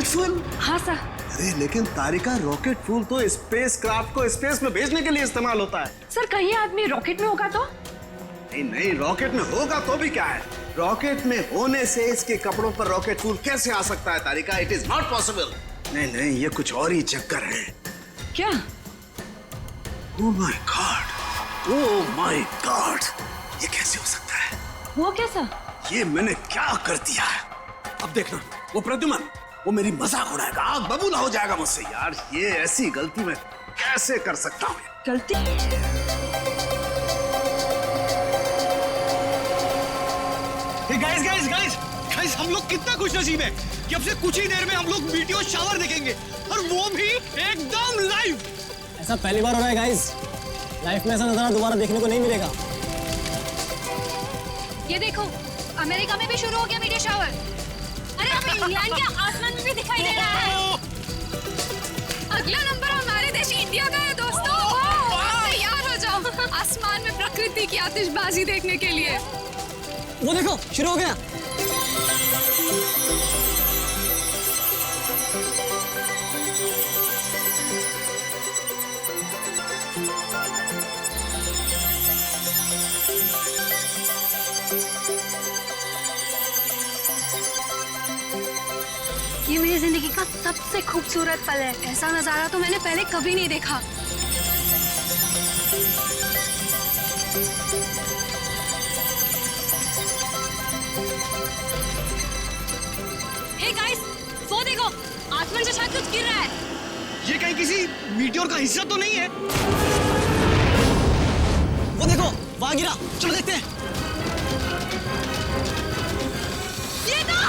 Rocket fuel? हाँ sir. अरे लेकिन तारिका, रॉकेट फ्यूल तो स्पेस क्राफ्ट को स्पेस में भेजने के लिए इस्तेमाल होता है। सर कहीं आदमी रॉकेट में होगा तो? नहीं नहीं, रॉकेट में होगा तो भी क्या है, रॉकेट में होने से इसके कपड़ों पर रॉकेट फ्यूल कैसे आ सकता है Tarika? It is not possible. नहीं नहीं, ये कुछ और ही चक्कर है। क्या? Oh my god, oh my god, ये कैसे हो सकता है? वो कैसा? ये मैंने क्या कर दिया है? अब देखना, वो प्रद्युमन वो मेरी मजाक उड़ाएगा, आग बबूला हो जाएगा मुझसे। यार ये ऐसी गलती मैं कैसे कर सकता हूँ? गलती? गाइस गाइस गाइस गाइस, हम लोग कितना खुशनसीब है कि अब से कुछ ही देर में हम लोग मीटियोर शावर देखेंगे, और वो भी एकदम लाइव। ऐसा पहली बार हो रहा है गाइस, लाइफ में ऐसा नजारा दोबारा देखने को नहीं मिलेगा। ये देखो, अमेरिका में भी शुरू हो गया मीडिया शावर। अरे हमें इंग्लैंड के आसमान में भी दिखाई दे रहा है। अगला नंबर हमारे देश इंडिया का है दोस्तों। तैयार हो जाओ आसमान में प्रकृति की आतिशबाजी देखने के लिए। वो देखो शुरू हो गया। ये मेरी जिंदगी का सबसे खूबसूरत पल है। ऐसा नजारा तो मैंने पहले कभी नहीं देखा। हे गाइस, वो देखो, आसमान से शायद कुछ गिर रहा है। ये कहीं किसी मीटियोर का हिस्सा तो नहीं है? वो देखो वहां गिरा, चलो देखते हैं। ये तो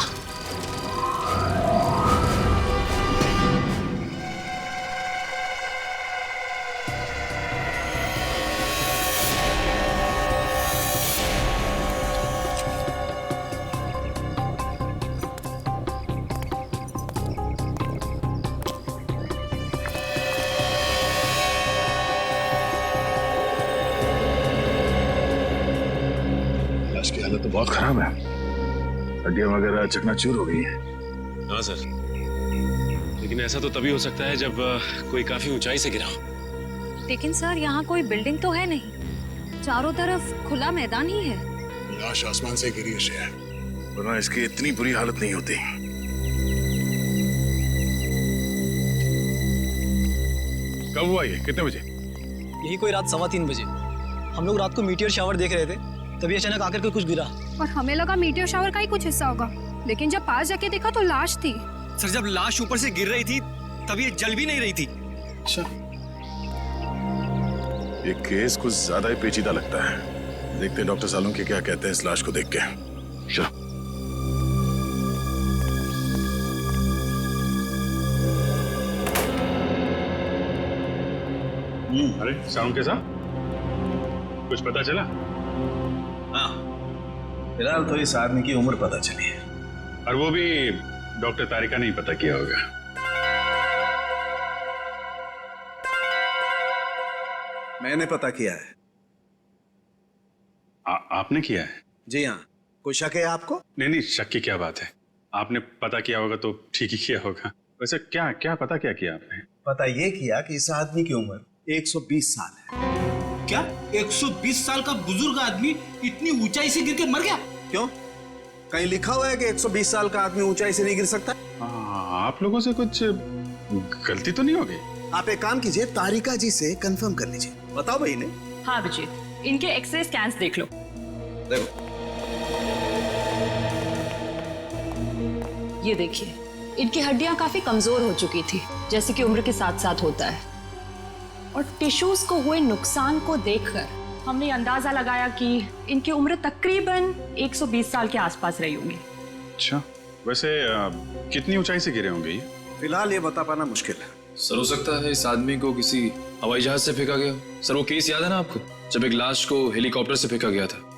तो बहुत खराब है, हड्डियां वगैरह चकनाचूर हो गई है। हाँ सर, लेकिन ऐसा तो तभी हो सकता है जब कोई काफी ऊंचाई से गिरा हो। लेकिन सर, यहाँ कोई बिल्डिंग तो है नहीं, चारों तरफ खुला मैदान ही है। लाश आसमान से गिरी है, वरना इसकी इतनी बुरी हालत नहीं होती। कब हुआ ये, कितने बजे? यही कोई रात 3:15 बजे। हम लोग रात को मीटियोर शावर देख रहे थे, तभी अचानक आकर के कुछ गिरा। और हमें लगा मीटियोर शावर का ही कुछ हिस्सा होगा, लेकिन जब पास जाके देखा तो लाश थी। सर, जब लाश ऊपर से गिर रही थी तब ये जल भी नहीं रही थी। अच्छा, ये केस कुछ ज्यादा ही पेचीदा लगता है। देखते हैं डॉक्टर सालुंके क्या कहते हैं इस लाश को देख के। चलो। अरे सालुंके साहब, कुछ पता चला? हाँ, फिलहाल तो इस आदमी की उम्र पता चली है, और वो भी डॉक्टर तारिका ने ही पता किया होगा। मैंने पता किया है। आपने किया है? जी हाँ। कोई शक है आपको? नहीं नहीं, शक की क्या बात है, आपने पता किया होगा तो ठीक ही किया होगा। वैसे क्या क्या पता क्या किया आपने? पता ये किया कि इस आदमी की उम्र 120 साल है। क्या 120 साल का बुजुर्ग आदमी इतनी ऊंचाई से गिर के मर गया? क्यों? कहीं लिखा हुआ है कि 120 साल का आदमी ऊंचाई से नहीं गिर सकता? आप लोगों से कुछ गलती तो नहीं हो गई? आप एक काम कीजिए, तारिका जी से कंफर्म कर लीजिए। बताओ भाई ने। हाँ अभिजीत, इनके एक्सरे स्कैन्स देख लो। देखो, ये देखिए, इनकी हड्डियां काफी कमजोर हो चुकी थी, जैसे कि उम्र के साथ साथ होता है। और टिश्यूज को हुए नुकसान को देखकर हमने अंदाजा लगाया कि इनकी उम्र तकरीबन 120 साल के आसपास रही होगी। अच्छा, वैसे कितनी ऊंचाई से गिरे होंगे ये? फिलहाल ये बता पाना मुश्किल है। सर, हो सकता है इस आदमी को किसी हवाई जहाज से फेंका गया। सर, वो केस याद है ना आपको, जब एक लाश को हेलीकॉप्टर से फेंका गया था?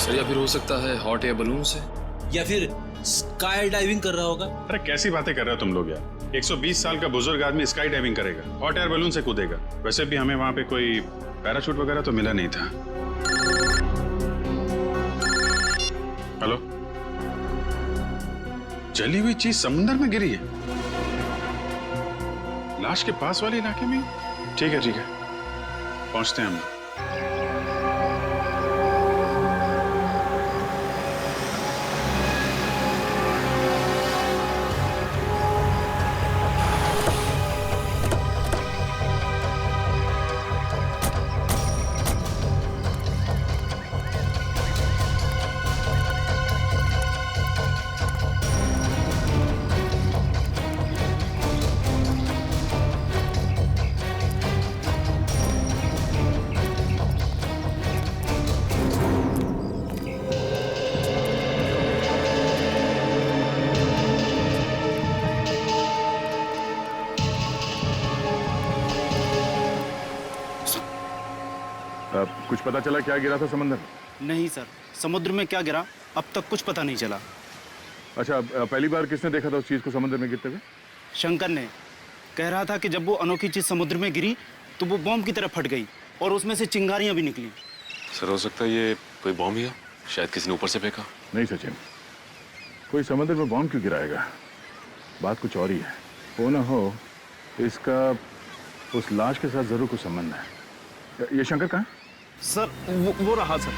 सर या फिर हो सकता है हॉट एयर बलून से, या फिर स्काई डाइविंग कर रहा होगा। अरे कैसी बातें कर रहे हो तुम लोग यार। 120 साल का बुजुर्ग आदमी स्काई डाइविंग करेगा, हॉट एयर बलून से कूदेगा। वैसे भी हमें वहां पे कोई पैराशूट वगैरह तो मिला नहीं था। हेलो, जली हुई चीज समुद्र में गिरी है, लाश के पास वाले इलाके में। ठीक है पहुंचते हैं हम। कुछ पता चला क्या गिरा था समुद्र में? नहीं सर, समुद्र में क्या गिरा अब तक कुछ पता नहीं चला। अच्छा, पहली बार किसने देखा था उस चीज को समुद्र में गिरते हुए? शंकर ने कह रहा था कि जब वो अनोखी चीज समुद्र में गिरी तो वो बॉम्ब की तरह फट गई और उसमें से चिंगारियां भी निकली। सर हो सकता है ये कोई बॉम्ब ही हो, शायद किसी ने ऊपर से फेंका। नहीं सचिन, कोई समुद्र में बॉम्ब क्यों गिराएगा? बात कुछ और ही है। वो ना हो इसका उस लाश के साथ जरूर कुछ संबंध है। ये शंकर कहाँ है? सर वो रहा सर।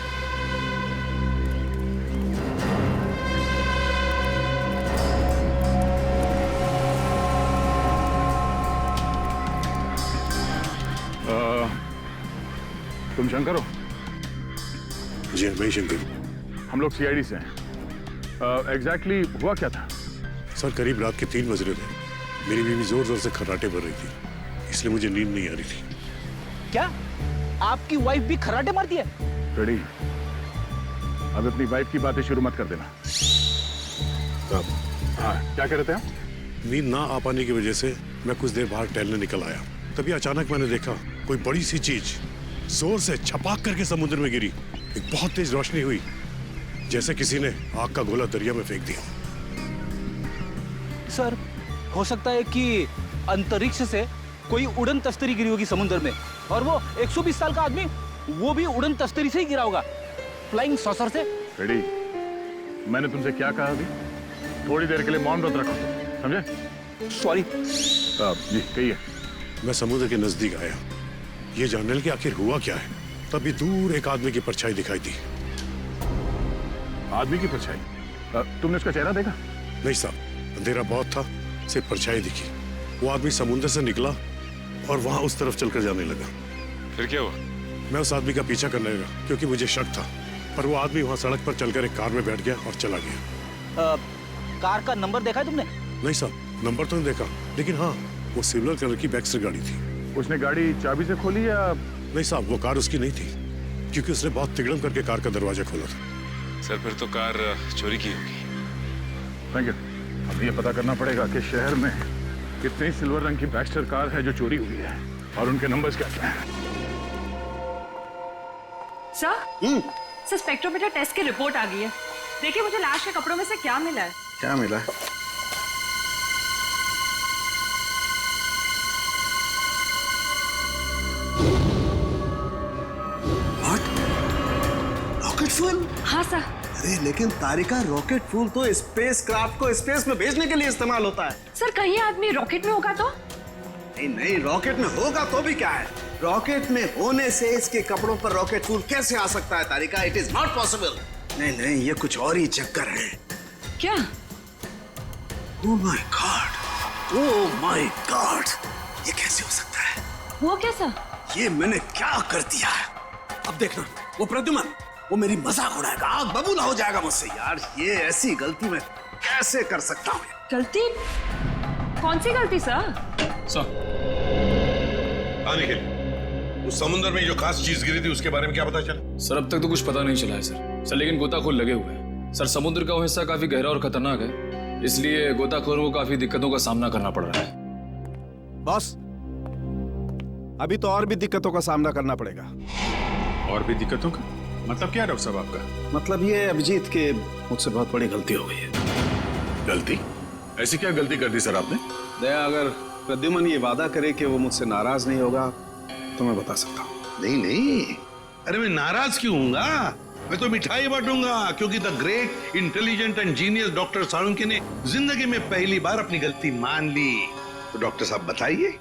तुम शंकर हो? जी मैं शंकर। हम लोग सीआईडी से हैं। एग्जैक्टली हुआ क्या था? सर करीब रात के 3 बज रहे थे। मेरी बीवी जोर जोर से खर्राटे भर रही थी, इसलिए मुझे नींद नहीं आ रही थी। क्या आपकी वाइफ भी खर्राटे मारती है? रेडी, अब अपनी वाइफ की बातें शुरू मत कर देना। हाँ, क्या कह रहे थे आप? नींद ना आ पाने की वजह से मैं कुछ देर बाहर टहलने निकल आया। तभी अचानक मैंने देखा कोई बड़ी सी चीज जोर से छपाक करके समुद्र में गिरी। एक बहुत तेज रोशनी हुई, जैसे किसी ने आग का गोला दरिया में फेंक दिया। सर हो सकता है कि अंतरिक्ष से कोई उड़न तस्तरी गिरी होगी समुद्र में, और वो 120 साल का आदमी वो भी उड़न तस्तरी से ही गिरा होगा, फ्लाइंग सॉसर से। रेडी, मैंने तुमसे क्या कहा अभी? थोड़ी देर के लिए मौन व्रत रखो, समझे? सॉरी। जी कहिए। मैं समुद्र के नजदीक आया, ये जानने कि आखिर हुआ क्या है। तभी दूर एक आदमी की परछाई दिखाई दी। आदमी की परछाई? तुमने उसका चेहरा देखा? नहीं साहब, अंधेरा बहुत था, सिर्फ परछाई दिखी। वो आदमी समुद्र से निकला और वहां उस तरफ चलकर जाने लगा। फिर क्या हुआ? मैं उस आदमी का पीछा करने लगा क्योंकि मुझे शक था, पर वो आदमी वहां सड़क पर चलकर एक कार में बैठ गया और चला गया। कार का नंबर देखा है तुमने? नहीं साहब, नंबर तो नहीं देखा, लेकिन हाँ वो सिल्वर कलर की बैक्स्टर गाड़ी थी। उसने गाड़ी चाबी से खोली या? नहीं साहब, वो कार उसकी नहीं थी, क्योंकि उसने बहुत तिगड़म करके कार का दरवाजा खोला था। सर फिर तो कार चोरी की होगी। Thank you. अब ये पता करना पड़ेगा कि शहर में कितनी सिल्वर रंग की बैक्स्टर कार है जो चोरी हुई है और उनके नंबर्स क्या हैं। सर स्पेक्ट्रोमीटर टेस्ट की रिपोर्ट आ गई है। देखिए मुझे लाश के कपड़ों में से क्या मिला है। क्या मिला? Rocket fuel? हाँ सर। अरे लेकिन तारिका, रॉकेट फ्यूल तो स्पेस क्राफ्ट को स्पेस में भेजने के लिए इस्तेमाल होता है। सर कहीं आदमी रॉकेट में होगा तो? नहीं, रॉकेट में होगा तो भी क्या है? रॉकेट में होने से इसके कपड़ों पर रॉकेट फ्यूल कैसे आ सकता है Tarika? It is not possible. नहीं, ये कुछ और ही चक्कर है। क्या? ओह माय गॉड, ये कैसे हो सकता है? वो कैसा? ये मैंने क्या कर दिया है? अब देखना, वो प्रद्युमन वो मेरी मजाक उड़ाएगा, आग बबूला हो जाएगा मुझसे। यार ये ऐसी गलती मैं कैसे कर सकता हूँ? गलती? कौन सी गलती सर? आने के लिए उस समुद्र में जो खास चीज गिरी थी उसके बारे में क्या पता चला? सर अब तक तो कुछ पता नहीं चला है सर, लेकिन गोताखोर लगे हुए हैं। सर समुद्र का वो हिस्सा काफी गहरा और खतरनाक है, इसलिए गोताखोरों को काफी दिक्कतों का सामना करना पड़ रहा है। बॉस, अभी तो और भी दिक्कतों का सामना करना पड़ेगा। और भी दिक्कतों का? मतलब क्या डॉक्टर साहब आपका? मतलब ये अभिजीत के मुझसे बहुत बड़ी गलती हो गई है। गलती? ऐसी क्या गलती कर दी सर आपने? दया, अगर प्रद्युमन ये वादा करे कि वो मुझसे नाराज नहीं होगा तो मैं बता सकता हूँ। नहीं नहीं, अरे मैं नाराज क्यों हूँगा? मैं तो मिठाई बांटूंगा, क्योंकि the great intelligent and genius doctor Salunkhe ने जिंदगी में पहली बार अपनी गलती मान ली। तो डॉक्टर साहब बताइए,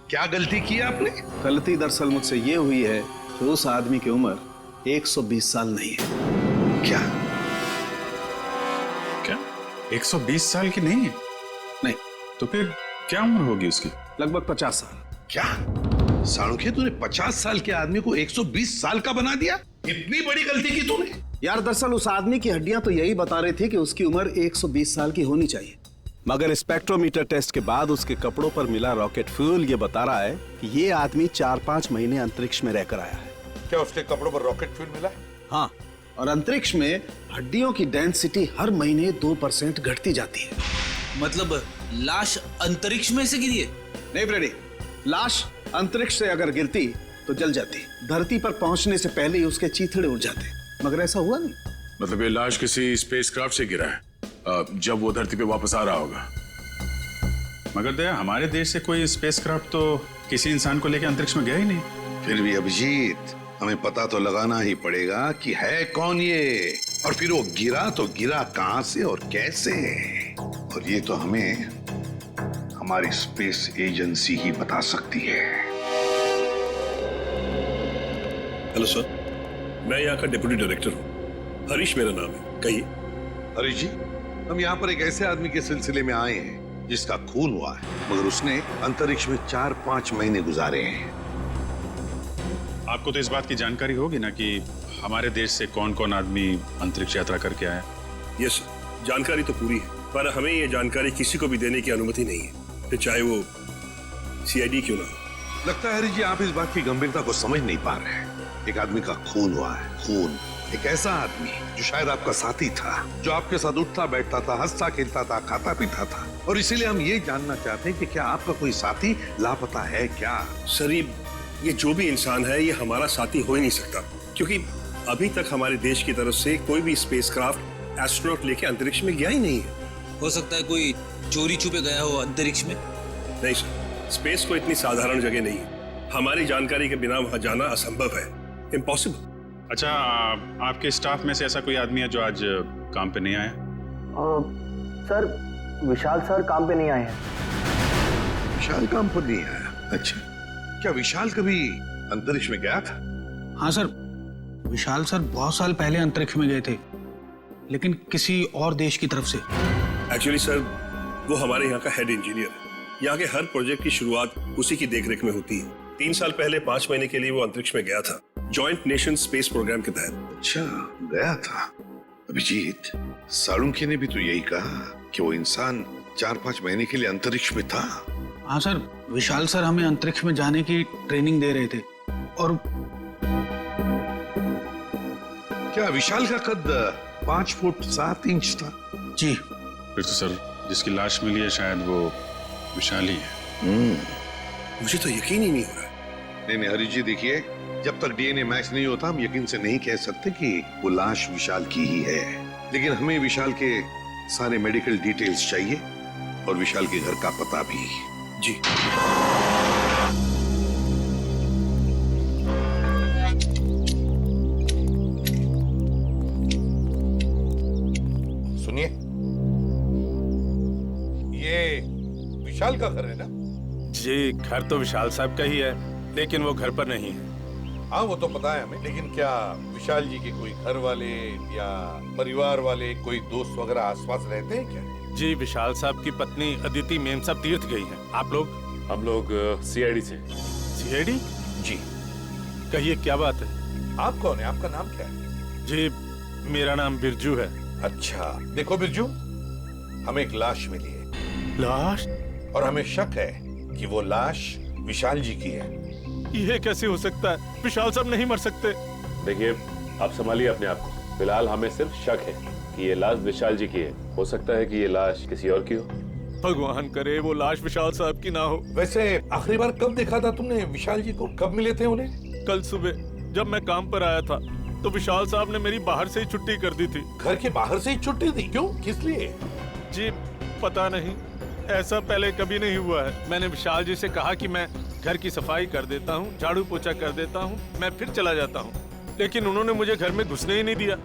क्या गलती की आपने? गलती दरअसल मुझसे ये हुई है कि उस आदमी की उम्र 120 साल नहीं है। क्या? क्या 120 साल की नहीं है? नहीं। तो फिर क्या उम्र होगी उसकी? लगभग 50 साल। क्या साळुंखे, तूने 50 साल के आदमी को 120 साल का बना दिया? इतनी बड़ी गलती की तूने? यार दरअसल उस आदमी की हड्डियां तो यही बता रही थी कि उसकी उम्र 120 साल की होनी चाहिए, मगर स्पेक्ट्रोमीटर टेस्ट के बाद उसके कपड़ों पर मिला रॉकेट फ्यूल ये बता रहा है कि ये आदमी 4-5 महीने अंतरिक्ष में रहकर आया है। क्या उसके कपड़ों पर रॉकेट फ्यूल मिला? हाँ, और अंतरिक्ष में हड्डियों की डेंसिटी हर महीने 2% घटती जाती है। मतलब लाश अंतरिक्ष में से गिरी है? नहीं ब्रेडी, लाश अंतरिक्ष से अगर गिरती तो जल जाती, धरती पर पहुंचने से पहले ही उसके चीथड़े उड़ जाते, मगर ऐसा हुआ नहीं। मतलब ये लाश किसी स्पेसक्राफ्ट से गिरा है जब वो धरती पे वापस आ रहा होगा। मगर दया, हमारे देश से कोई स्पेसक्राफ्ट तो किसी इंसान को लेकर अंतरिक्ष में गया ही नहीं। फिर भी अभिजीत, हमें पता तो लगाना ही पड़ेगा कि है कौन ये, और फिर वो गिरा तो गिरा कहां से और कैसे, और ये तो हमें हमारी स्पेस एजेंसी ही बता सकती है। हेलो सर, मैं यहाँ का डिप्टी डायरेक्टर हूँ, हरीश मेरा नाम है। कहिए। हरीश जी, हम यहाँ पर एक ऐसे आदमी के सिलसिले में आए हैं जिसका खून हुआ है, मगर उसने अंतरिक्ष में 4-5 महीने गुजारे हैं। आपको तो इस बात की जानकारी होगी ना कि हमारे देश से कौन कौन आदमी अंतरिक्ष यात्रा करके आया? यस सर, जानकारी तो पूरी है, पर हमें ये जानकारी किसी को भी देने की अनुमति नहीं है, फिर चाहे वो CID क्यों ना हो। लगता है हरीश जी, आप इस बात की गंभीरता को समझ नहीं पा रहे हैं। एक आदमी का खून हुआ है, खून। एक ऐसा आदमी जो शायद आपका साथी था, जो आपके साथ उठता बैठता था, हंसता खेलता था, खाता पीता था, और इसीलिए हम ये जानना चाहते हैं कि क्या आपका कोई साथी लापता है क्या? सर, ये जो भी इंसान है ये हमारा साथी हो ही नहीं सकता, क्योंकि अभी तक हमारे देश की तरफ से कोई भी स्पेसक्राफ्ट एस्ट्रोनॉट लेके अंतरिक्ष में गया ही नहीं है। हो सकता है कोई चोरी छुपे गया हो अंतरिक्ष में। नहीं सर, स्पेस को इतनी साधारण जगह नहीं है, हमारी जानकारी के बिना वहां जाना असंभव है, इम्पॉसिबल। अच्छा, आपके स्टाफ में से ऐसा कोई आदमी है जो आज काम पे नहीं आया? सर, विशाल सर काम पे नहीं आए हैं। विशाल काम पर नहीं आया? अच्छा, क्या विशाल कभी अंतरिक्ष में गया था? हाँ सर, विशाल सर बहुत साल पहले अंतरिक्ष में गए थे, लेकिन किसी और देश की तरफ से। एक्चुअली सर, वो हमारे यहाँ का हेड इंजीनियर है। यहाँ के हर प्रोजेक्ट की शुरुआत उसी की देखरेख में होती है। 3 साल पहले 5 महीने के लिए वो अंतरिक्ष में गया था, जॉइंट नेशन स्पेस प्रोग्राम के तहत। अच्छा, गया था। अभिजीत, साळुंखे ने भी तो यही कहा कि वो इंसान 4-5 महीने के लिए अंतरिक्ष में था। हाँ सर, विशाल सर हमें अंतरिक्ष में जाने की ट्रेनिंग दे रहे थे। और क्या विशाल का कद 5 फुट 7 इंच था? जी। फिर तो सर जिसकी लाश मिली है शायद वो विशाल ही है। मुझे तो यकीन ही नहीं हो रहा। नहीं हरीश जी, देखिए, जब तक DNA मैच नहीं होता हम यकीन से नहीं कह सकते कि वो लाश विशाल की ही है, लेकिन हमें विशाल के सारे मेडिकल डिटेल्स चाहिए और विशाल के घर का पता भी। जी। सुनिए, ये विशाल का घर है ना? जी, घर तो विशाल साहब का ही है, लेकिन वो घर पर नहीं है। हाँ, वो तो पता है हमें, लेकिन क्या विशाल जी के कोई घर वाले या परिवार वाले, कोई दोस्त वगैरह आसपास रहते हैं क्या? जी, विशाल साहब की पत्नी अदिति मेम साहब तीर्थ गई हैं। आप लोग? हम लोग CID से। CID? जी। कहिए, क्या बात है? आप कौन है? आपका नाम क्या है? जी, मेरा नाम बिरजू है। अच्छा, देखो बिरजू, हमें एक लाश मिली है। लाश? और हमें शक है कि वो लाश विशाल जी की है। ये कैसे हो सकता है? विशाल साहब नहीं मर सकते। देखिए, आप संभालिए अपने आप को। फिलहाल हमें सिर्फ शक है कि ये लाश विशाल जी की है। हो सकता है कि ये लाश किसी और की हो। भगवान करे वो लाश विशाल साहब की ना हो। वैसे आखिरी बार कब देखा था तुमने विशाल जी को? कब मिले थे उन्हें? कल सुबह जब मैं काम पर आया था, तो विशाल साहब ने मेरी बाहर से ही छुट्टी कर दी थी। घर के बाहर से ही छुट्टी दी? क्यों, किस लिए? जी पता नहीं, ऐसा पहले कभी नहीं हुआ है। मैंने विशाल जी से कहा कि मैं घर की सफाई कर देता हूँ, झाड़ू पोछा कर देता हूँ, मैं फिर चला जाता हूँ, लेकिन उन्होंने मुझे घर में घुसने ही नहीं दिया।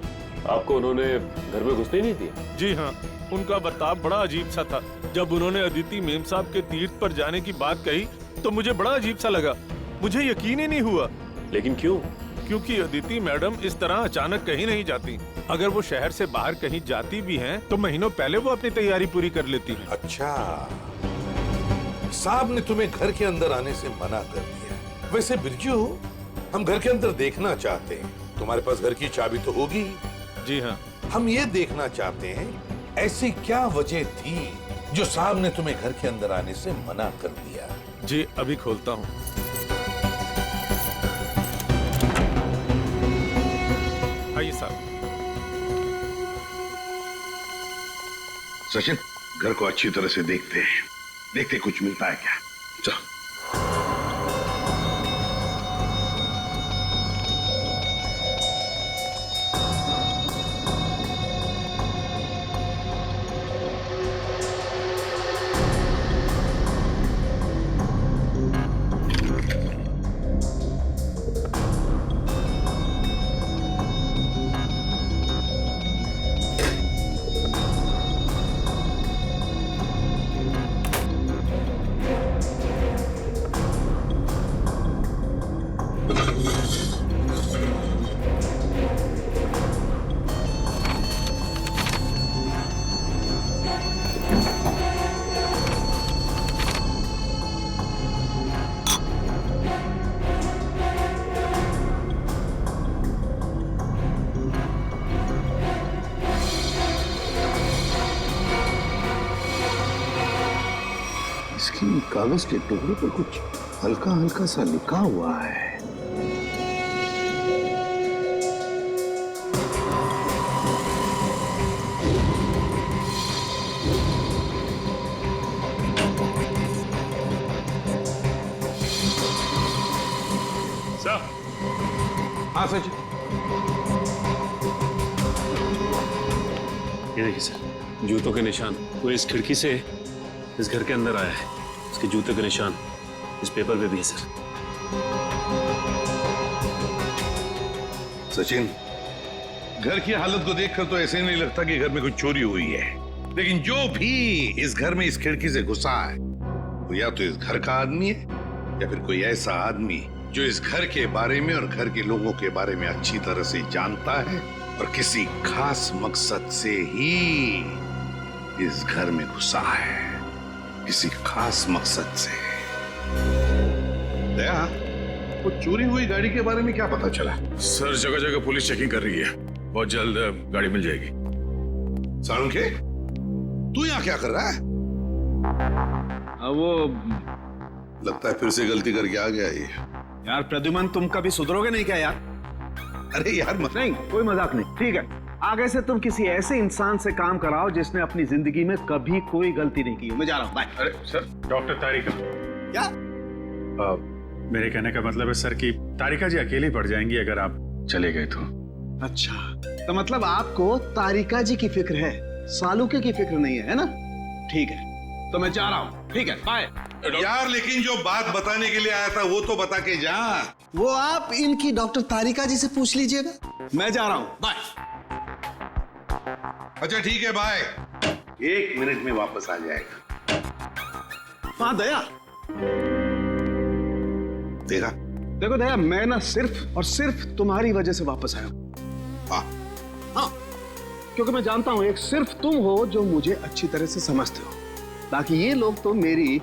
आपको उन्होंने घर में घुसने नहीं दिया? जी हाँ, उनका बर्ताव बड़ा अजीब सा था। जब उन्होंने अदिति मेम साहब के तीर्थ पर जाने की बात कही तो मुझे बड़ा अजीब सा लगा, मुझे यकीन ही नहीं हुआ। लेकिन क्यों? क्योंकि अदिति मैडम इस तरह अचानक कहीं नहीं जाती। अगर वो शहर से बाहर कहीं जाती भी हैं, तो महीनों पहले वो अपनी तैयारी पूरी कर लेती हैं। अच्छा, साहब ने तुम्हें घर के अंदर आने से मना कर दिया। वैसे बिरजू, हम घर के अंदर देखना चाहते हैं। तुम्हारे पास घर की चाबी तो होगी? जी हाँ। हम ये देखना चाहते हैं ऐसी क्या वजह थी जो साहब ने तुम्हें घर के अंदर आने से मना कर दिया। जी अभी खोलता हूँ। आइए साहब। सचिन, घर को अच्छी तरह से देखते हैं, देखते कुछ मिलता है क्या। चलो। कागज के टुकड़े पर कुछ हल्का हल्का सा लिखा हुआ है। सर। हाँ सच। ये देखिए सर, जूतों के निशान। वो इस खिड़की से इस घर के अंदर आया है, उसके जूते के निशान इस पेपर पे भी है सर। सचिन, घर की हालत को देखकर तो ऐसे नहीं लगता कि घर में कुछ चोरी हुई है, लेकिन जो भी इस घर में इस खिड़की से घुसा है वो या तो इस घर का आदमी है या फिर कोई ऐसा आदमी जो इस घर के बारे में और घर के लोगों के बारे में अच्छी तरह से जानता है और किसी खास मकसद से ही इस घर में घुसा है, किसी खास मकसद से। दया, वो चोरी हुई गाड़ी के बारे में क्या पता चला? सर, जगह जगह पुलिस चेकिंग कर रही है, बहुत जल्द गाड़ी मिल जाएगी। सालुंखे, तू यहाँ क्या कर रहा है? वो लगता है फिर से गलती करके आ गया ये। यार प्रद्युमन, तुम कभी सुधरोगे नहीं क्या यार? अरे यार नहीं, कोई मजाक नहीं, ठीक है। आगे से तुम किसी ऐसे इंसान से काम कराओ जिसने अपनी जिंदगी में कभी कोई गलती नहीं की। मैं जा रहा हूँ, बाय। अरे सर, डॉक्टर तारिका। क्या? मेरे कहने का मतलब है सर कि तारिका जी अकेली पड़ जाएंगी अगर आप चले गए तो। अच्छा, तो मतलब आपको तारिका जी की फिक्र है, सालुके की फिक्र नहीं है ना? ठीक है, तो मैं जा रहा हूँ। ठीक है, बाय। यार लेकिन जो बात बताने के लिए आया था वो तो बता के जा। वो आप इनकी डॉक्टर तारिका जी से पूछ लीजिएगा। मैं जा रहा हूँ, बाय। अच्छा ठीक है, बाय। 1 मिनट में वापस आ जाएगा। हाँ दया, देखा? देखो दया, मैं ना सिर्फ और सिर्फ तुम्हारी वजह से वापस आया हूं। हाँ, क्योंकि मैं जानता हूं एक सिर्फ तुम हो जो मुझे अच्छी तरह से समझते हो, बाकी ये लोग तो मेरी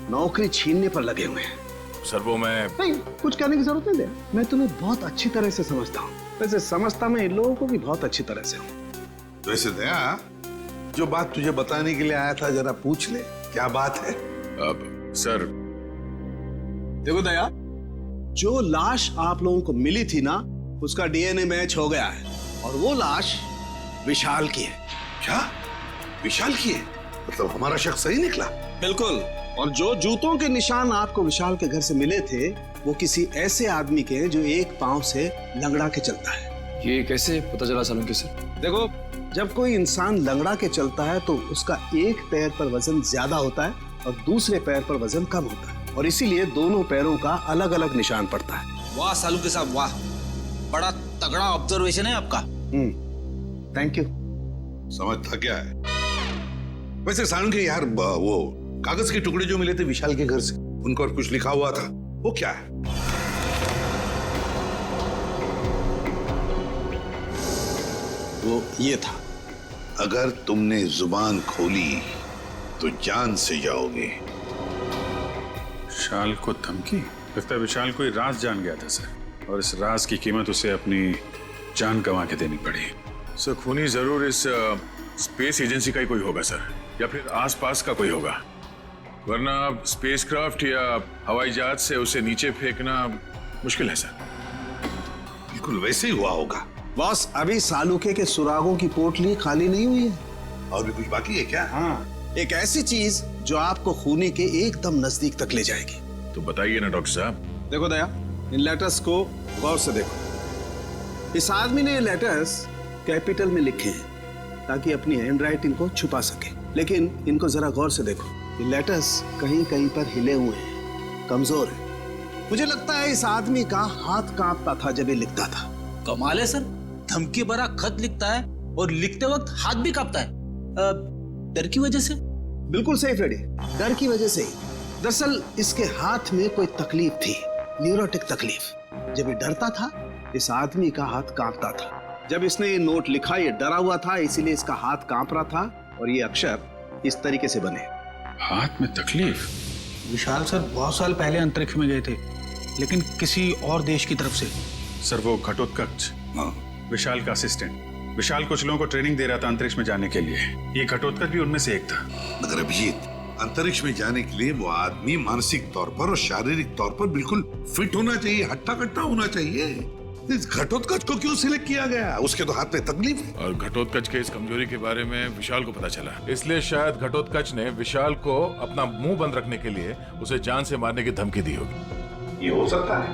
नौकरी छीनने पर लगे हुए हैं। सर वो मैं नहीं, कुछ कहने की जरूरत नहीं दया, मैं तुम्हें बहुत अच्छी तरह से समझता हूँ। वैसे समझता मैं इन लोगों को भी बहुत अच्छी तरह से हूँ। वैसे दया, जो बात तुझे बताने के लिए आया था जरा पूछ ले, क्या बात है? सर देखो दया, जो लाश आप लोगों को मिली थी ना, उसका डीएनए मैच हो गया है और वो लाश विशाल की है। क्या? विशाल की है? मतलब हमारा शक सही निकला? बिल्कुल। और जो जूतों के निशान आपको विशाल के घर से मिले थे वो किसी ऐसे आदमी के हैं जो एक पांव से लंगड़ा के चलता है। ये कैसे पता चला सालुंके सर? देखो, जब कोई इंसान लंगड़ा के चलता है तो उसका एक पैर पर वजन ज्यादा होता है और दूसरे पैर पर वजन कम होता है, और इसीलिए दोनों पैरों का अलग अलग निशान पड़ता है। वाह सालुंके साहब वाह, बड़ा तगड़ा ऑब्जर्वेशन है आपका। Thank you. समझता क्या है? वैसे सालुंके यार, वो कागज के टुकड़े जो मिले थे विशाल के घर से, उनको और कुछ लिखा हुआ था, वो क्या है? वो ये था, अगर तुमने जुबान खोली तो जान से जाओगे। विशाल को धमकी? लगता है विशाल कोई राज जान गया था सर, और इस राज की कीमत उसे अपनी जान गंवा के देनी पड़ी। सर खूनी जरूर इस स्पेस एजेंसी का ही कोई होगा सर, या फिर आसपास का कोई होगा, वरना स्पेसक्राफ्ट या हवाई जहाज से उसे नीचे फेंकना मुश्किल है सर। बिल्कुल वैसे ही हुआ होगा। बॉस, अभी सालुके के सुरागों की पोटली खाली नहीं हुई है। और भी कुछ बाकी है क्या? हाँ, एक ऐसी चीज जो आपको खूनी के एकदम नजदीक तक ले जाएगी। तो बताइए ना डॉक्टर साहब। देखो दया, इन लेटर्स को गौर से देखो। इस आदमी ने ये लेटर्स कैपिटल में लिखे हैं ताकि अपनी हैंडराइटिंग को छुपा सके, लेकिन इनको जरा गौर से देखो। ये लेटर्स कहीं कहीं पर हिले हुए हैं, कमजोर है। मुझे लगता है इस आदमी का हाथ कांपता था जब ये लिखता था। कमाल है सर, धमकी भरा खत लिखता है और लिखते वक्त हाथ भी कांपता है। डर की वजह से? बिल्कुल सही फ्रेडी, डर की वजह से ही। दरअसल इसके हाथ में कोई तकलीफ थी, न्यूरोटिक तकलीफ। जब ये डरता था, इस आदमी का हाथ कांपता था। जब इसने ये नोट लिखा, ये डरा हुआ था, इसीलिए इसका हाथ कांप रहा था, और ये अक्षर इस तरीके से बने। हाथ में तकलीफ? विशाल सर बहुत साल पहले अंतरिक्ष में गए थे, लेकिन किसी और देश की तरफ से। सर वो घटोत्कच, विशाल का असिस्टेंट, विशाल कुछ लोगों को ट्रेनिंग दे रहा था अंतरिक्ष में जाने के लिए। ये घटोत्कच भी उनमें से एक था। मगर अभिजीत, अंतरिक्ष में जाने के लिए वो आदमी मानसिक तौर पर और शारीरिक तौर पर बिल्कुल फिट होना चाहिए, हट्टा कट्टा होना चाहिए। इस घटोत्कच को क्यों सिलेक्ट किया गया? उसके तो हाथ में तकलीफ है। और घटोत्कच के इस कमजोरी के बारे में विशाल को पता चला, इसलिए शायद घटोत्कच ने विशाल को अपना मुंह बंद रखने के लिए उसे जान से मारने की धमकी दी होगी। ये हो सकता है।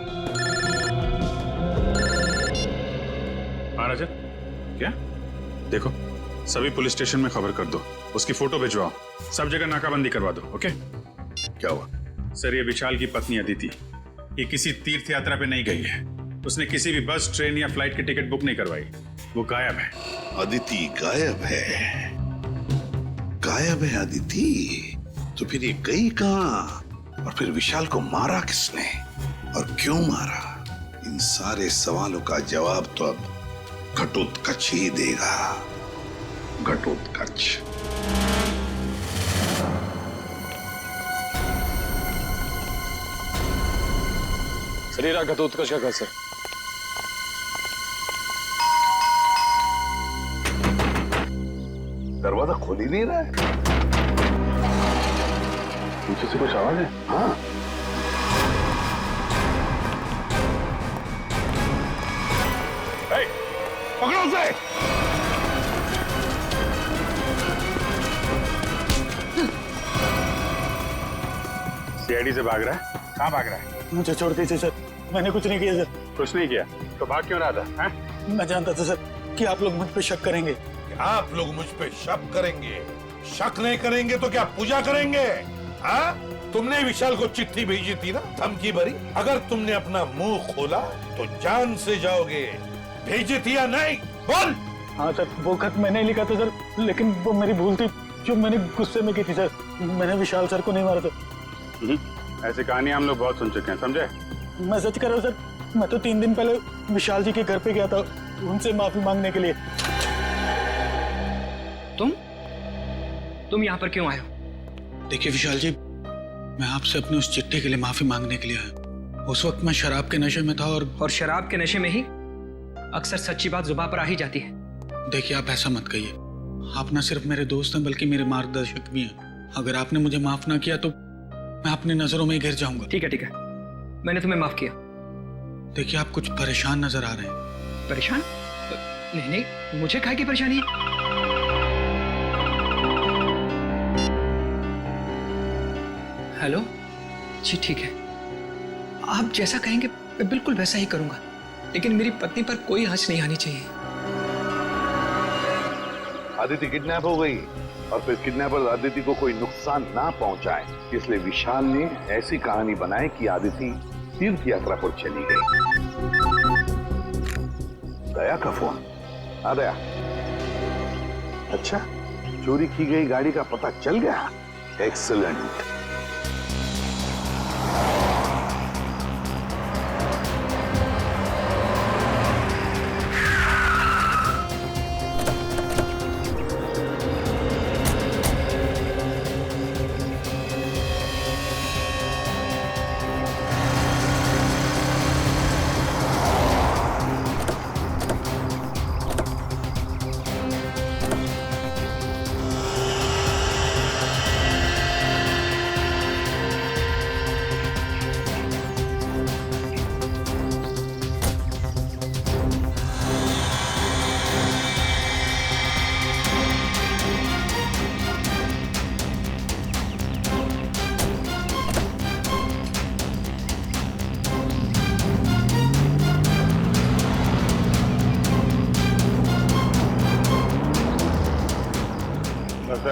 महाराजन, क्या? देखो, सभी पुलिस स्टेशन में खबर कर दो, उसकी फोटो भिजवाओ, सब जगह नाकाबंदी करवा दो। ओके? क्या हुआ? सर ये विशाल की पत्नी अदिति, ये किसी तीर्थ यात्रा पे नहीं गई है। उसने किसी भी बस, ट्रेन या फ्लाइट की टिकट बुक नहीं करवाई। वो गायब है। अदिति गायब है? गायब है अदिति? तो फिर ये गई कहाँ? और फिर विशाल को मारा किसने और क्यों मारा? इन सारे सवालों का जवाब तो अब घटोत्कच ही देगा। घटोत्कच। शरीर घटोत्कच का सर। दरवाजा खोल ही नहीं रहा है। पीछे से कुछ आवाज है? हाँ। पकड़ो उसे! सीआईडी से भाग रहा है? कहाँ भाग रहा है? मुझे छोड़ दीजिए सर, मैंने कुछ नहीं किया सर। कुछ नहीं किया तो भाग क्यों रहा था? हैं? मैं जानता था सर कि आप लोग मुझ पे शक करेंगे। आप लोग मुझ पे शक करेंगे? शक नहीं करेंगे तो क्या पूजा करेंगे? हाँ? तुमने विशाल को चिट्ठी भेजी थी ना, धमकी भरी। अगर तुमने अपना मुंह खोला तो जान से जाओगे। भेजी थी या नहीं? बोल। हाँ सर, वो खत मैंने लिखा था सर, लेकिन वो मेरी भूल थी जो मैंने गुस्से में की थी सर। मैंने विशाल सर को नहीं मारा था। ऐसी कहानी हम लोग बहुत सुन चुके हैं, समझे? मैं सच कर रहा हूँ सर, मैं तो 3 दिन पहले विशाल जी के घर पे गया था उनसे माफी मांगने के लिए। तुम यहाँ पर क्यों आए हो? देखिए विशाल जी, मैं आपसे अपनी उस चिट्ठी के लिए माफी मांगने के लिए आया। उस वक्त मैं शराब के नशे में था और शराब के नशे में ही अक्सर सच्ची बात जुबान पर आ ही जाती है। देखिए आप ऐसा मत कहिए, आप न सिर्फ मेरे दोस्त हैं बल्कि मेरे मार्गदर्शक भी हैं। अगर आपने मुझे माफ ना किया तो मैं अपनी नजरों में ही गिर जाऊंगा। ठीक है, मैंने तुम्हें माफ किया। देखिए आप कुछ परेशान नजर आ रहे हैं। परेशान? नहीं, मुझे काहे की परेशानी है? हेलो जी, ठीक है, आप जैसा कहेंगे मैं बिल्कुल वैसा ही करूंगा। लेकिन मेरी पत्नी पर कोई आंच नहीं आनी चाहिए। आदिति किडनैप हो गई और फिर किडनैपर आदिति को कोई नुकसान ना पहुंचाए, इसलिए विशाल ने ऐसी कहानी बनाई कि आदिति तीर्थ यात्रा पर चली गई। दया का फोन आ गया। अच्छा, चोरी की गई गाड़ी का पता चल गया। एक्सीलेंट।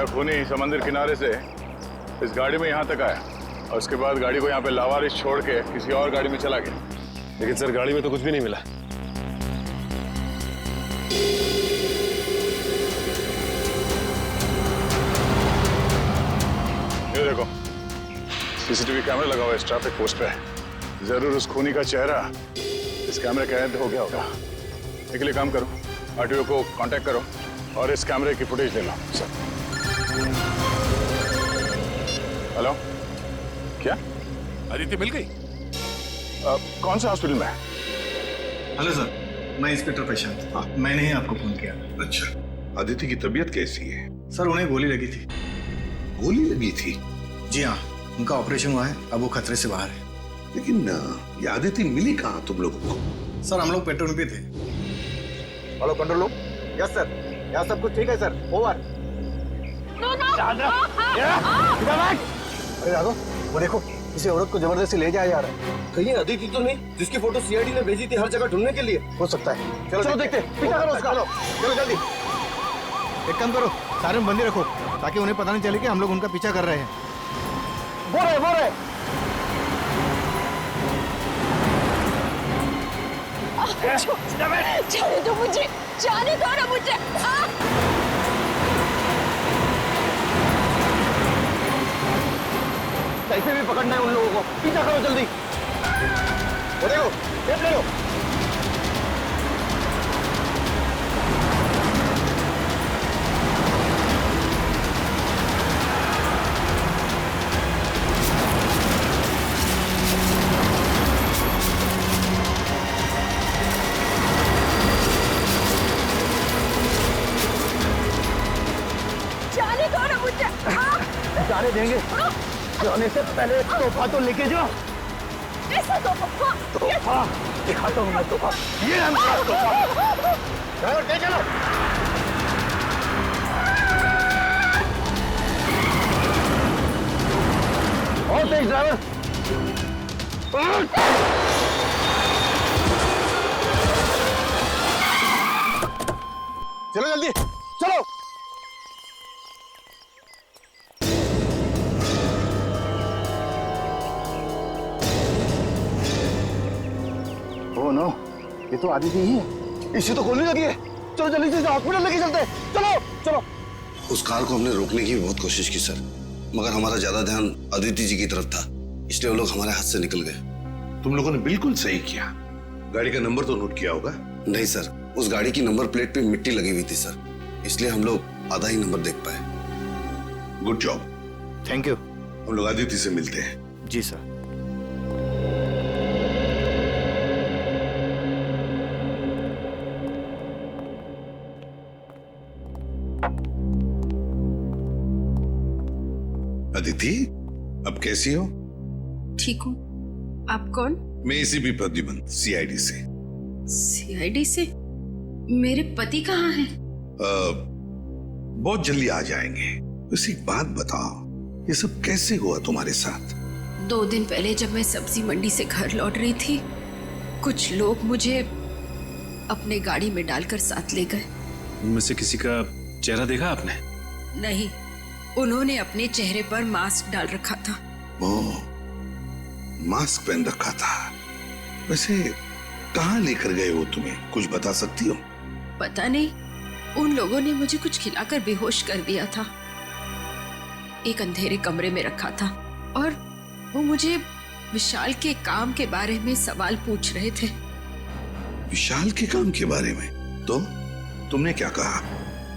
खूनी समंदर किनारे से इस गाड़ी में यहाँ तक आया और उसके बाद गाड़ी को यहाँ पे लावारिस छोड़ के किसी और गाड़ी में चला गया। लेकिन सर गाड़ी में तो कुछ भी नहीं मिला। ये देखो, सीसीटीवी कैमरा लगा हुआ है इस ट्रैफिक पोस्ट पे। जरूर उस खूनी का चेहरा इस कैमरे कैद हो गया होगा। एक लिए काम करो, आरटीओ को कांटेक्ट करो और इस कैमरे की फुटेज ले लो। सर हेलो, क्या आदिति मिल गई? कौन सा हॉस्पिटल में है? हेलो सर, मैं इंस्पेक्टर प्रशांत। हाँ, मैंने ही आपको फोन किया। अच्छा, आदिति की तबीयत कैसी है? सर उन्हें गोली लगी थी। गोली लगी थी? जी हाँ, उनका ऑपरेशन हुआ है, अब वो खतरे से बाहर है। लेकिन ये आदिति मिली कहाँ तुम लोगों को? सर हम लोग पेट्रोल पे थे। Hello control room. Yes sir, यहाँ सब कुछ ठीक है सर। ओवर। अरे राघव, वो देखो, किसी औरत को जबरदस्ती ले जाया जा रहा है। कहीं अदिति तो नहीं जिसकी फोटो सीआईडी ने भेजी थी हर जगह ढूंढने के लिए? हो सकता है। चलो देखते हैं। पीछा करो उसका। चलो जल्दी। एक काम करो, सायरन बंद ही रखो ताकि उन्हें पता नहीं चले कि हम लोग उनका पीछा कर रहे हैं। बोल रहे। जाने दो मुझे, जाने दो ना मुझे। कैसे भी पकड़ना है उन लोगों को। पीछा करो जल्दी। वो देखो, टेप ले लो। जाने दो ना मुझे। जाने देंगे? जाने से पहले तोहफा तो लेके जाओ। ऐसा तोहफा दिखाता हूँ मैं। तोहफा ये है मेरा तोहफा। ड्राइवर चलो। और तेज ड्राइवर। चलो जल्दी, चलो। ओह नो, ये तो आदिति ही है। इसे तो गोली लगी है। चलो जल्दी से हॉस्पिटल लेके चलते हैं। चलो। उस कार को हमने रोकने की बहुत कोशिश की सर, मगर हमारा ज्यादा ध्यान अदिति जी की तरफ था, इसलिए वो लोग हमारे हाथ से निकल गए। तुम लोगों ने बिल्कुल सही किया। गाड़ी का नंबर तो नोट किया होगा? नहीं सर, उस गाड़ी की नंबर प्लेट पे मिट्टी लगी हुई थी सर, इसलिए हम लोग आधा ही नंबर देख पाए। Good job. Thank you. हम लोग आदिति से मिलते हैं। जी सर। अदिति, अब कैसी हो? ठीक हूँ। आप कौन? मैं एसीपी प्रद्युमन, सीआईडी से। सीआईडी से? मेरे पति कहाँ हैं? बहुत जल्दी आ जाएंगे। बस एक बात बताओ, ये सब कैसे हुआ तुम्हारे साथ? 2 दिन पहले जब मैं सब्जी मंडी से घर लौट रही थी, कुछ लोग मुझे अपने गाड़ी में डालकर साथ ले गए। उनमें से किसी का चेहरा देखा आपने? नहीं, उन्होंने अपने चेहरे पर मास्क डाल रखा था। ओह, मास्क पहन रखा था। वैसे कहाँ लेकर गए वो तुम्हें, कुछ बता सकती हो? पता नहीं, उन लोगों ने मुझे कुछ खिलाकर बेहोश कर दिया था। एक अंधेरे कमरे में रखा था और वो मुझे विशाल के काम के बारे में सवाल पूछ रहे थे। विशाल के काम के बारे में? तो तुमने क्या कहा?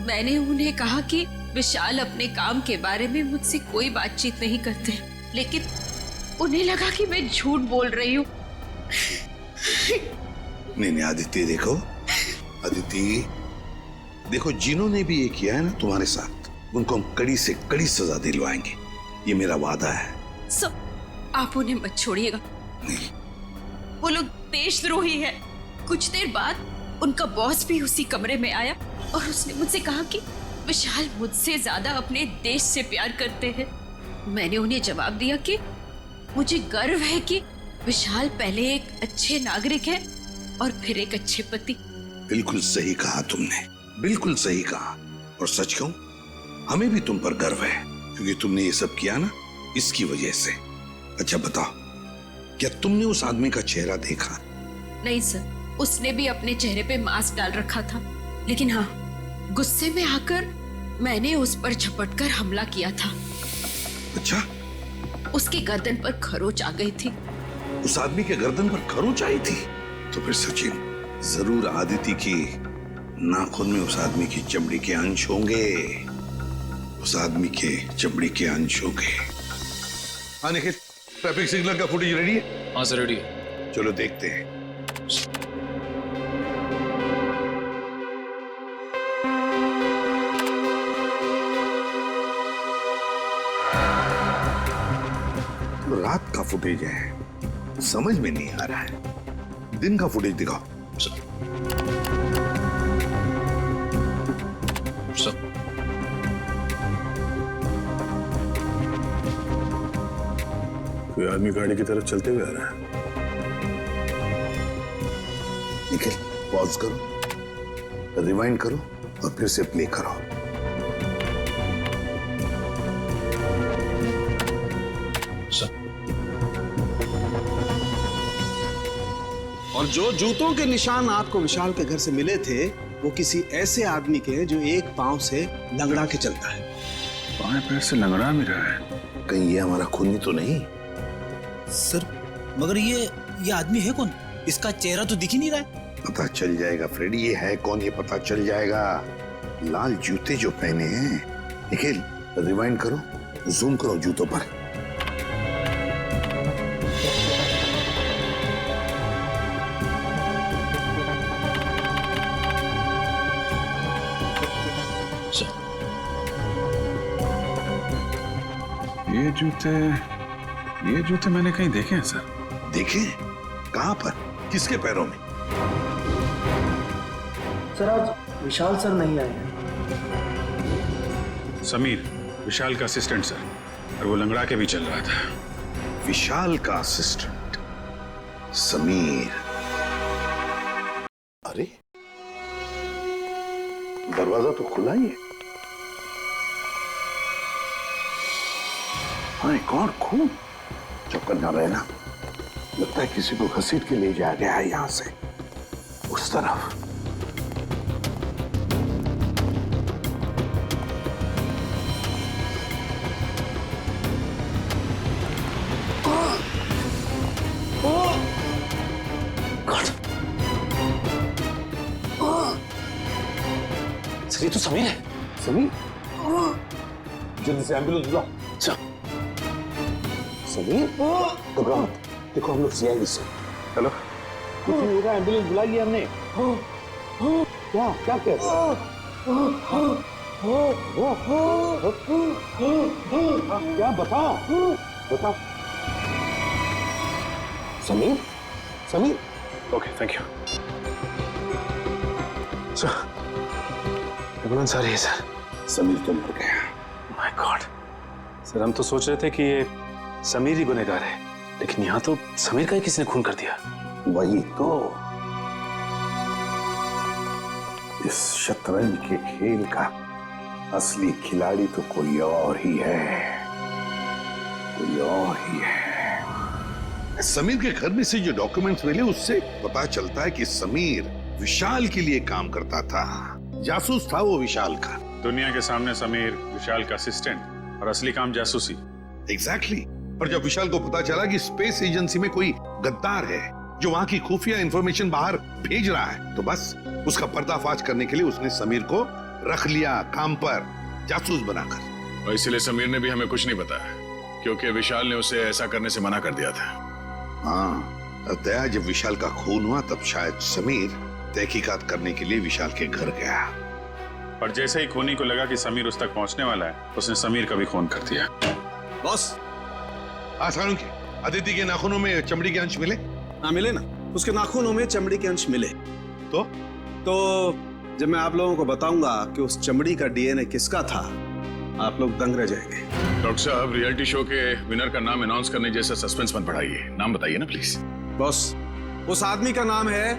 मैंने उन्हें कहा कि विशाल अपने काम के बारे में मुझसे कोई बातचीत नहीं करते, लेकिन उन्हें लगा कि मैं झूठ बोल रही हूँ। नहीं आदित्य, देखो अदिति, देखो जिन्होंने भी ये किया है ना तुम्हारे साथ, उनको हम कड़ी से कड़ी सजा दिलवाएंगे, ये मेरा वादा है। आप उन्हें मत छोड़िएगा। नहीं, वो लोग देशद्रोही है। कुछ देर बाद उनका बॉस भी उसी कमरे में आया और उसने मुझसे कहा कि विशाल मुझसे ज्यादा अपने देश से प्यार करते हैं। मैंने उन्हें जवाब दिया कि मुझे गर्व है कि विशाल पहले एक अच्छे नागरिक है और फिर एक अच्छे पति। बिल्कुल सही कहा तुमने, बिल्कुल सही कहा। और सच कहूं, हमें भी तुम पर गर्व है, क्योंकि तुमने ये सब किया ना इसकी वजह से। अच्छा बताओ, क्या तुमने उस आदमी का चेहरा देखा? नहीं सर, उसने भी अपने चेहरे पे मास्क डाल रखा था, लेकिन हाँ, गुस्से में आकर मैंने उस पर झपटकर हमला किया था। अच्छा? उसके गर्दन पर खरोच आ गई थी। उस आदमी के गर्दन पर खरोच आई थी? तो फिर सचिन, जरूर आदिति की नाखून में उस आदमी की चमड़ी के अंश होंगे, उस आदमी के चमड़ी के अंश होंगे। हाँ निखिल, ट्रैफिक सिग्नल का फुटेज रेडी है? हाँ सर, रेडी है। चलो देखते हैं। तो रात का फुटेज है, समझ में नहीं आ रहा है। दिन का फुटेज दिखाओ। कोई आदमी गाड़ी की तरफ चलते हुए आ रहा है। निखिल, पॉज करो, रिवाइंड करो और फिर से प्ले करो। और जो जूतों के निशान आपको विशाल के घर से मिले थे, वो किसी ऐसे आदमी के जो एक पांव से लंगड़ा के चलता है। बाएं पैर से लंगड़ा भी रहा है। कहीं ये हमारा खूनी तो नहीं? सर, मगर ये आदमी है कौन? इसका चेहरा तो दिख ही नहीं रहा है। पता चल जाएगा फ्रेडी, ये है कौन ये पता चल जाएगा। लाल जूते जो पहने हैं। निखिल, रिवाइंड करो, जूम करो जूतों पर। ये जूते मैंने कहीं देखे हैं सर। देखे? कहां पर? किसके पैरों में? सर, आज विशाल सर नहीं आए हैं। समीर, विशाल का असिस्टेंट सर, और वो लंगड़ा के भी चल रहा था। विशाल का असिस्टेंट समीर। अरे, दरवाजा तो खुला ही है। हाँ, कौन खून? चक्कर ना रहना, लगता है किसी को घसीट के ले जाया गया है यहां से उस तरफ। ये तो समीर है। समीर, जल्दी से एम्बुलेंस बुलाओ। समीर, देखो हम लोग सीआईडी से। हेलो, कुछ नहीं होगा, एम्बुलेंस बुला लिया हमने। क्या क्या कह रहे हो? क्या बताओ बताओ। Sameer, Sameer. Okay, thank you sir. Ambulance आ रही है सर। समीर तो मर गया। माय गॉड सर, हम तो सोच रहे थे कि ये समीर ही गुनहगार है, लेकिन यहाँ तो समीर का ही किसने खून कर दिया। वही तो। इस शतरंज के खेल का असली खिलाड़ी तो कोई और ही है, कोई और ही है। समीर के घर में से जो डॉक्यूमेंट्स मिले उससे पता चलता है कि समीर विशाल के लिए काम करता था, जासूस था वो विशाल का। दुनिया के सामने समीर विशाल का असिस्टेंट और असली काम जासूसी। एग्जैक्टली। पर जब विशाल को पता चला कि स्पेस एजेंसी में कोई गद्दार है जो वहां की खुफिया इंफॉर्मेशन बाहर भेज रहा है, तो बस उसका पर्दाफाश करने के लिए उसने समीर को रख लिया काम पर, जासूस बनाकर। और इसीलिए समीर ने भी हमें कुछ नहीं बताया, क्योंकि विशाल ने उसे ऐसा करने से मना कर दिया था। हाँ, अब दया जब विशाल का खून हुआ तब शायद समीर तहकीकात करने के लिए विशाल के घर गया। पर जैसे ही खूनी को लगा कि समीर उस तक पहुंचने वाला है, उसने समीर का भी खून कर दिया। बॉस, आसानों के अदिति के नाखूनों में चमड़ी के अंश मिले? हाँ मिले ना, उसके नाखूनों में चमड़ी के अंश मिले। तो जब मैं आप लोगों को बताऊंगा कि उस चमड़ी का डीएनए किसका था, आप लोग दंग रह जाएंगे। डॉक्टर साहब, रियलिटी शो के विनर का नाम अनाउंस करने जैसा सस्पेंस मत बढ़ाइए, नाम बताइए ना प्लीज। बॉस, उस आदमी का नाम है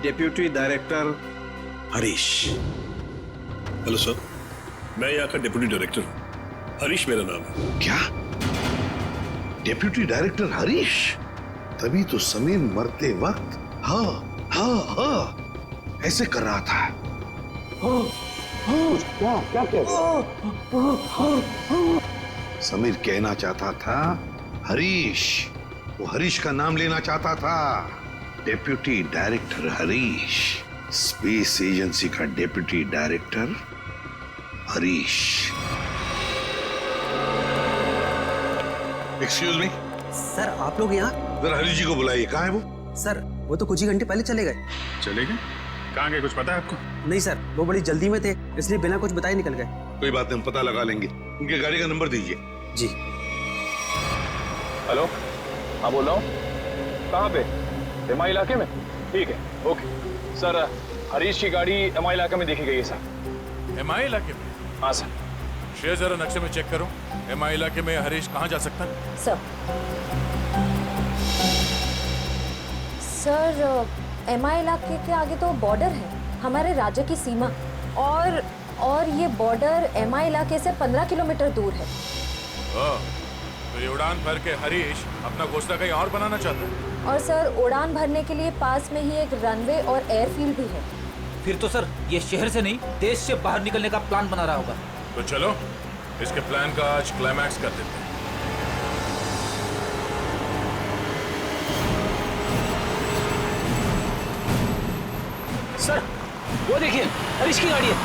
deputy director Harish. Hello sir, मैं यहाँ का डिप्यूटी डायरेक्टर हूँ, हरीश मेरा नाम है। क्या डिप्यूटी डायरेक्टर हरीश? तभी तो समीर मरते वक्त हाँ ऐसे कर रहा था। समीर कहना चाहता था हरीश, वो हरीश का नाम लेना चाहता था। Deputy director Harish, space agency का deputy director Harish. Excuse me sir, आप लोग यहाँ? जरा हरीश जी को बुलाइए। कहाँ है वो? सर, वो तो कुछ ही घंटे पहले चले गए। चले गए? कहाँ गए, कुछ पता है आपको? नहीं सर, वो बड़ी जल्दी में थे, इसलिए बिना कुछ बताए निकल गए। कोई बात नहीं, हम पता लगा लेंगे। उनके गाड़ी का नंबर दीजिए। जी। हेलो, हाँ बोल रहा हूँ। कहाँ पे? एमआई इलाके में? ठीक है, ओके सर। हरीश की गाड़ी एमआई इलाके में देखी गई है सर। एमआई इलाके में? हाँ सर। शेयर जरा नक्शे में चेक करो, एमआई इलाके में हरीश कहाँ जा सकता है? सर, एमआई इलाके के आगे तो बॉर्डर है, हमारे राज्य की सीमा, और ये बॉर्डर एमआई इलाके से 15 किलोमीटर दूर है। तो ये उड़ान भर के हरीश अपना घोंसला कहीं और बनाना चाहता है? और सर, उड़ान भरने के लिए पास में ही एक रनवे और एयरफील्ड भी है। फिर तो सर ये शहर से नहीं, देश से बाहर निकलने का प्लान बना रहा होगा। तो चलो इसके प्लान का आज क्लाइमैक्स कर देते हैं। सर, वो देखिए, हरीश की गाड़ी है।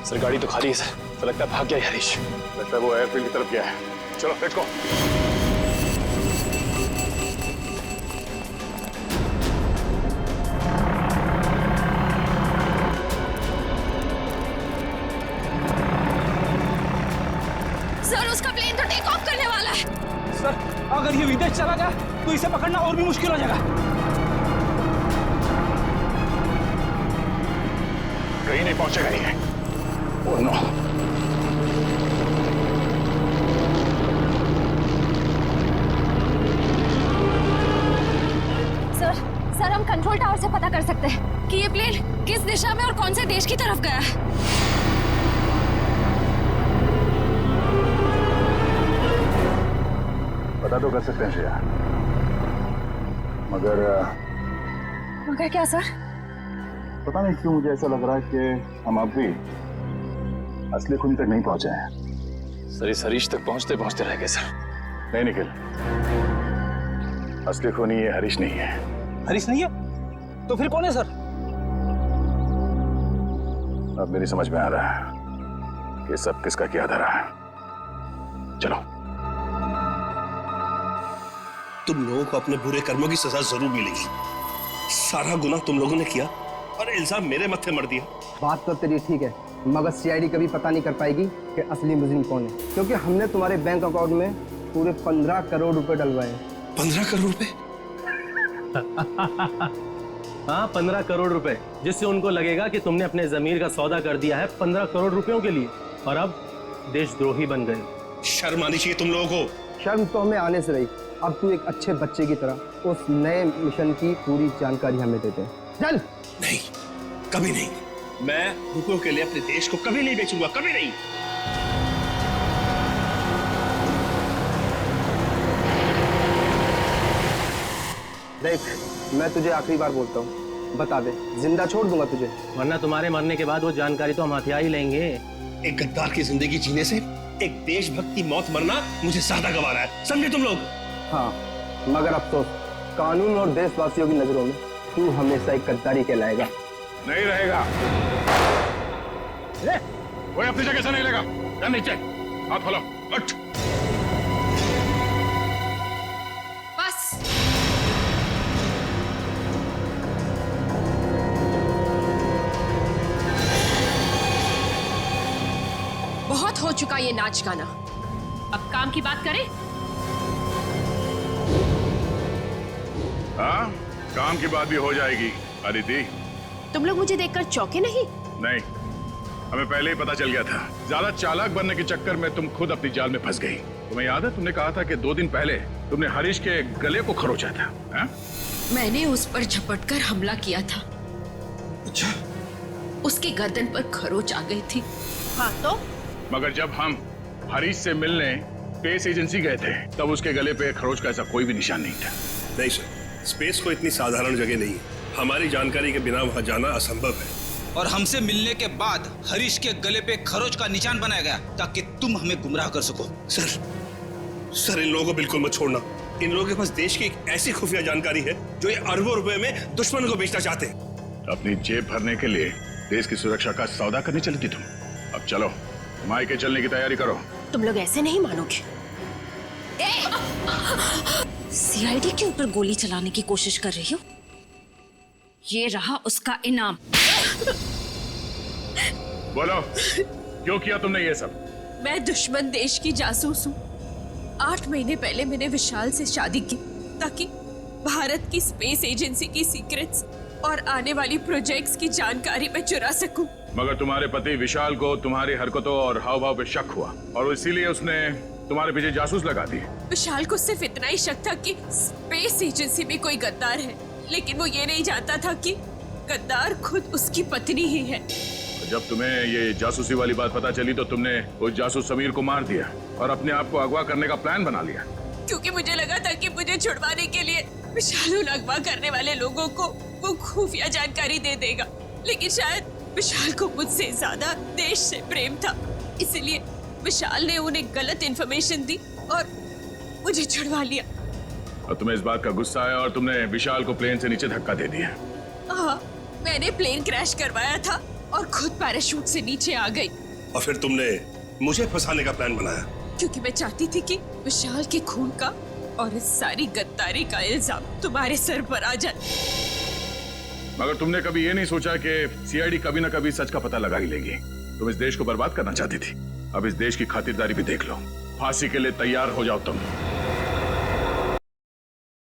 सर गाड़ी तो खाली है सर, तो लगता है भाग गया है हरीश। लगता है वो एयरफील्ड की तरफ गया है। चलो लेट्स गो। सर, उसका प्लेन तो टेक ऑफ करने वाला है। सर, अगर ये विदेश चला गया तो इसे पकड़ना और भी मुश्किल हो जाएगा। कहीं नहीं पहुंचेगा ये। Oh no. सर, हम कंट्रोल टावर से पता कर सकते हैं कि ये प्लेन किस दिशा में और कौन से देश की तरफ गया है। पता तो कर सकते हैं श्रेया, मगर क्या सर? पता नहीं क्यों मुझे ऐसा लग रहा है कि हम अब भी असली खून तक नहीं पहुंचे हैं। सर, इस हरीश तक पहुंचते पहुंचते रह गए सर। नहीं निखिल, असली खूनी ये हरीश नहीं है। हरीश नहीं है? तो फिर कौन है सर? अब मेरी समझ में आ रहा है कि सब किसका क्या धरा है। चलो। तुम लोगों को अपने बुरे कर्मों की सजा जरूर मिलेगी। सारा गुनाह तुम लोगों ने किया और इल्जाम मेरे मत्थे मर दिया। बात तो तेरी ठीक है, मगर सीआईडी कभी पता नहीं कर पाएगी कि असली मुजरिम कौन है, क्योंकि हमने तुम्हारे बैंक अकाउंट में पूरे 15 करोड़ रुपए डलवाए। 15 करोड़ रुपए? हाँ, 15 करोड़ रुपए, जिससे उनको लगेगा कि तुमने अपने जमीर का सौदा कर दिया है 15 करोड़ रुपयों के लिए, और अब देशद्रोही बन गए। शर्म आनी चाहिए तुम लोगों को। शर्म तो हमें आने से रही, अब तू एक अच्छे बच्चे की तरह उस नए मिशन की पूरी जानकारी हमें दे दे। चल। नहीं, कभी नहीं। मैं रुपयों के लिए अपने देश को कभी नहीं बेचूंगा, कभी नहीं। देख, मैं तुझे आखिरी बार बोलता हूँ, बता दे, जिंदा छोड़ दूंगा तुझे। वरना तुम्हारे मरने के बाद वो जानकारी तो हम हथिया ही लेंगे। एक गद्दार की जिंदगी जीने से एक देशभक्त की मौत मरना मुझे ज्यादा गवारा है, समझे तुम लोग? हाँ, मगर अफसोस, कानून और देशवासियों की नजरों में तू हमेशा एक गद्दारी कहलाएगा। नहीं रहेगा। कोई अपनी जगह से नहीं लेगा। क्या नीचे हाथ खोलो, उठ। बस। बहुत हो चुका ये नाच गाना, अब काम की बात करें। हाँ, काम की बात भी हो जाएगी अदिति। तुम लोग मुझे देखकर चौंके नहीं? नहीं, हमें पहले ही पता चल गया था। ज्यादा चालाक बनने के चक्कर में तुम खुद अपनी जाल में फंस गई। तुम्हें याद है, तुमने कहा था कि 2 दिन पहले तुमने हरीश के गले को खरोचा था। हा? मैंने उस पर झपटकर हमला किया था। अच्छा? उसके गर्दन पर खरोच आ गई थी। हाँ तो? मगर जब हम हरीश से मिलने स्पेस एजेंसी गए थे, तब उसके गले पे खरोच का ऐसा कोई भी निशान नहीं था। नहीं सर, स्पेस को इतनी साधारण जगह नहीं है। हमारी जानकारी के बिना वहां जाना असंभव है। और हमसे मिलने के बाद हरीश के गले पे खरोच का निशान बनाया गया ताकि तुम हमें गुमराह कर सको। सर इन लोगों को बिल्कुल मत छोड़ना। इन लोगों के पास देश की एक ऐसी खुफिया जानकारी है जो ये अरबों रुपए में दुश्मन को बेचना चाहते हैं। अपनी जेब भरने के लिए देश की सुरक्षा का सौदा करने चली थी तुम। अब चलो, मायके चलने की तैयारी करो। तुम लोग ऐसे नहीं मानोगे। सीआईडी के ऊपर गोली चलाने की कोशिश कर रही हो? ये रहा उसका इनाम। बोलो, क्यों किया तुमने ये सब? मैं दुश्मन देश की जासूस हूँ। 8 महीने पहले मैंने विशाल से शादी की ताकि भारत की स्पेस एजेंसी की सीक्रेट्स और आने वाली प्रोजेक्ट्स की जानकारी मैं चुरा सकूं। मगर तुम्हारे पति विशाल को तुम्हारी हरकतों और हाव भाव पे शक हुआ और इसीलिए उसने तुम्हारे पीछे जासूस लगा दी। विशाल को सिर्फ इतना ही शक था कि स्पेस एजेंसी में कोई गद्दार है, लेकिन वो ये नहीं जानता था कि गद्दार खुद उसकी पत्नी ही है। जब तुम्हें ये जासूसी वाली बात पता चली तो तुमने उस जासूस समीर को मार दिया और अपने आप को अगवा करने का प्लान बना लिया। क्योंकि मुझे लगा था कि मुझे छुड़वाने के लिए विशाल उन अगवा करने वाले लोगों को वो खुफिया जानकारी दे देगा, लेकिन शायद विशाल को मुझसे ज्यादा देश से प्रेम था, इसलिए विशाल ने उन्हें गलत इन्फॉर्मेशन दी और मुझे छुड़वा लिया। और तुम्हें इस बात का गुस्सा आया और तुमने विशाल को प्लेन से नीचे धक्का दे दिया। हाँ, मैंने प्लेन क्रैश करवाया था और खुद पैराशूट से नीचे आ गई। और फिर तुमने मुझे फंसाने का प्लान बनाया? क्योंकि मैं चाहती थी कि विशाल के खून का और इस सारी गद्दारी का इल्जाम तुम्हारे सर पर आ जाए। मगर तुमने कभी ये नहीं सोचा कि सीआईडी कभी ना कभी सच का पता लगा ही लेगी। तुम इस देश को बर्बाद करना चाहती थी, अब इस देश की खातिरदारी भी देख लो। फांसी के लिए तैयार हो जाओ तुम।